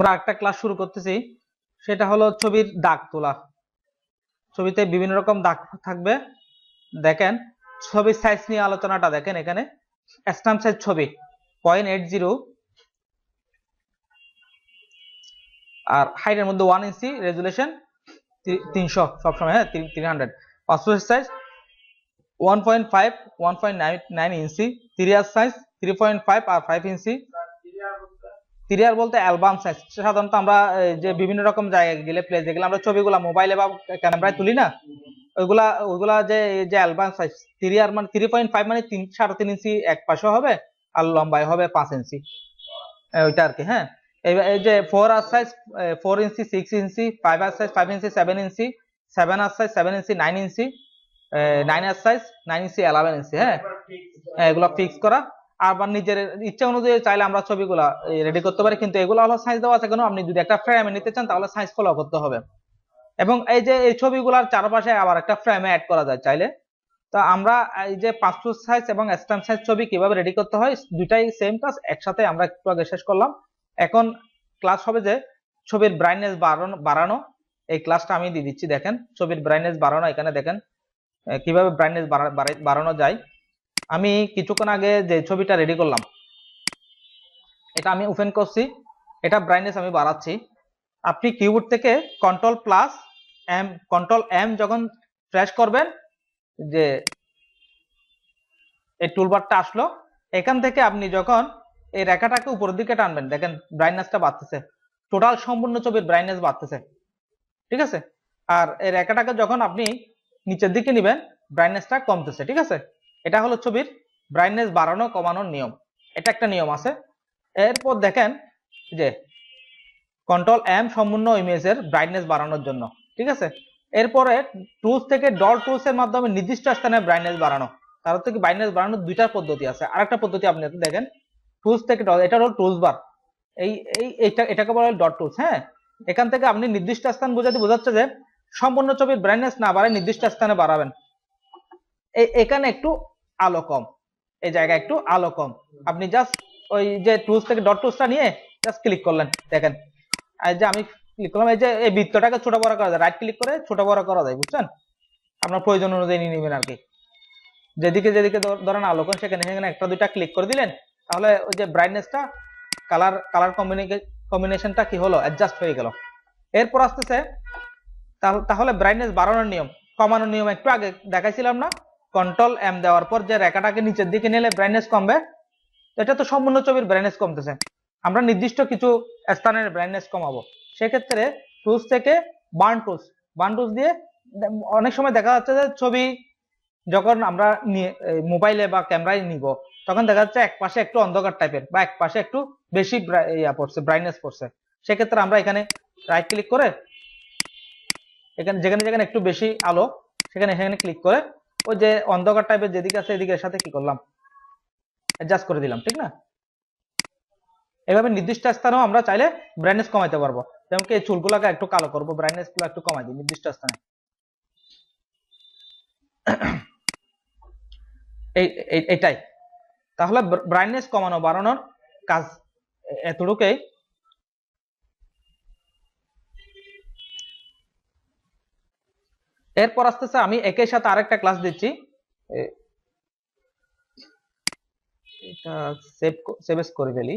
আমরা একটা ক্লাস শুরু করতেছি, সেটা হলো ছবির দাগ তোলা। ছবিতে বিভিন্ন রকম দাগ থাকবে। দেখেন ছবির সাইজ নিয়ে আলোচনাটা দেখেন। এখানে স্ট্যাম্প সাইজ ছবি 0.80 আর হাইটের মধ্যে 1 ইঞ্চি, রেজুলেশন 300 সবসময়, হ্যাঁ 300। পাসপোর্ট সাইজ 1.5 1.9 ইঞ্চি, সিরিয়াল সাইজ 3.5 আর 5 ইঞ্চি। সিরিয়াল বলতে অ্যালবাম সাইজ। সাধারণত আমরা যে বিভিন্ন রকম জায়গায় গেলে প্লেস যেগুলো আমরা ছবিগুলা মোবাইলে বা ক্যামেরায় তুলি না, ওইগুলা যে অ্যালবাম সাইজ সিরিয়াল মানে 3.5 মানে 3.5 ইঞ্চি এক পাশে হবে, আর লম্বায় হবে 5 ইঞ্চি, ওইটা আর কি। হ্যাঁ, এই যে 4 আর সাইজ 4 ইঞ্চি, 6 ইঞ্চি, 5 আর সাইজ 5 ইঞ্চি, 7 ইঞ্চি, 7 আর সাইজ 7 ইঞ্চি, 9 ইঞ্চি, 9 আর সাইজ 9 ইঞ্চি, 11 ইঞ্চি। হ্যাঁ, এগুলো ফিক্স করা। আবার নিজের ইচ্ছা অনুযায়ী চাইলে আমরা ছবিগুলা রেডি করতে পারি, কিন্তু এগুলো হলো সাইজ দেওয়া আছে কেন, আপনি যদি একটা ফ্রেমে নিতে চান তাহলে সাইজ ফলো করতে হবে। এবং এই যে এই ছবিগুলার চারপাশে আবার একটা ফ্রেমে অ্যাড করা যায় চাইলে। তো আমরা এই যে পাসপোর্ট সাইজ এবং স্ট্যাম্প সাইজ ছবি কিভাবে রেডি করতে হয়, দুইটাই সেম কাজ একসাথে আমরা একটু আগে শেষ করলাম। এখন ক্লাস হবে যে ছবির ব্রাইটনেস বাড়ানো। এই ক্লাসটা আমি দিয়ে দিচ্ছি। দেখেন ছবির ব্রাইটনেস বাড়ানো, এখানে দেখেন কিভাবে ব্রাইটনেস বাড়ানো যায়। আমি কিছুক্ষণ আগে যে ছবিটা রেডি করলাম, এটা আমি ওপেন করছি, এটা ব্রাইটনেস আমি বাড়াচ্ছি। আপনি কিবোর্ড থেকে কন্ট্রোল এম যখন প্রেস করবেন, যে এই টুলবারটা আসলো, এখান থেকে আপনি যখন এই রেখাটাকে উপরের দিকে টানবেন, দেখেন ব্রাইটনেসটা বাড়তেছে, টোটাল সম্পূর্ণ ছবির ব্রাইটনেস বাড়তেছে। ঠিক আছে, আর এই রেখাটাকে যখন আপনি নিচের দিকে নিবেন, ব্রাইটনেসটা কমতেছে। ঠিক আছে, এটা হলো ছবির ব্রাইটনেস বাড়ানো কমানোর নিয়ম। এটা একটা নিয়ম আছে। এরপর দেখেন যে কন্ট্রোল এম সম্পূর্ণ ইমেজের ব্রাইটনেস বাড়ানোর জন্য। ঠিক আছে, এরপরে টুলস থেকে ডট টুলস এর মাধ্যমে নির্দিষ্ট স্থানে ব্রাইটনেস বাড়ানো। তার থেকে ব্রাইটনেস বাড়ানোর দুইটা পদ্ধতি আছে। আরেকটা পদ্ধতি আপনি দেখেন, টুলস থেকে ডট, এটা হলো টুলস বার, এটাকে বলা হয় ডট টুলস। হ্যাঁ, এখান থেকে আপনি নির্দিষ্ট স্থান বোঝাচ্ছে যে সম্পূর্ণ ছবির ব্রাইটনেস না বাড়ায় নির্দিষ্ট স্থানে বাড়াবেন। এখানে একটু আলো কম, এই জায়গায় একটু আলো কম, আপনি জাস্ট ওই যে টুলস থেকে ডট টুলসটা নিয়ে জাস্ট ক্লিক করলেন। দেখেন এই যে আমি ক্লিক করলাম, এই যে এই বৃত্তটাকে ছোট বড় করা যায়, রাইট ক্লিক করে ছোট বড় করা যায়, বুঝছেন? আপনার প্রয়োজন অনুযায়ী নিয়ে নেবেন আর কি। যেদিকে যেদিকে ধরেন আলো কম, সেখানে সেখানে একটা দুইটা ক্লিক করে দিলেন, তাহলে ওই যে ব্রাইটনেসটা কালার কম্বিনেশনটা কি হলো, অ্যাডজাস্ট হয়ে গেল। এরপর আসতেছে তাহলে ব্রাইটনেস বাড়ানোর নিয়ম, কমানোর নিয়ম একটু আগে দেখাইছিলাম না? কন্ট্রোল এম দেওয়ার পর যে রেখাটাকে নিচের দিকে নিলে ব্রাইটনেস কমবে, এটা তো সম্পূর্ণ ছবির ব্রাইটনেস কমতেছে। আমরা নির্দিষ্ট কিছু স্থানের ব্রাইটনেস কমাবো, সেক্ষেত্রে টুলস থেকে বার্ন টুলস দিয়ে অনেক সময় দেখা যাচ্ছে যে ছবি যখন আমরা মোবাইলে বা ক্যামেরায় নিব, তখন দেখা যাচ্ছে এক পাশে একটু অন্ধকার টাইপের বা এক পাশে একটু বেশি ব্রাইটনেস পড়ছে। সেক্ষেত্রে আমরা এখানে রাইট ক্লিক করে এখানে যেখানে যেখানে একটু বেশি আলো, সেখানে ক্লিক করে ওই যে অন্ধকার টাইপের যেদিকে আছে এদিকের সাথে কি করলাম, অ্যাডজাস্ট করে দিলাম। ঠিক না? এভাবে নির্দিষ্ট স্থানেও আমরা চাইলে ব্রাইটনেস কমাইতে পারবো। যেমন কি এই চুলগুলোকে একটু কালো করবো, ব্রাইটনেস গুলো একটু কমাই দিই নির্দিষ্ট স্থানে। এইটাই তাহলে ব্রাইটনেস কমানো বাড়ানোর কাজ এতটুকুই। এরপর আসতেছে আমি একের সাথে আরেকটা ক্লাস দিচ্ছি। এটা সেভ করে ফেলি।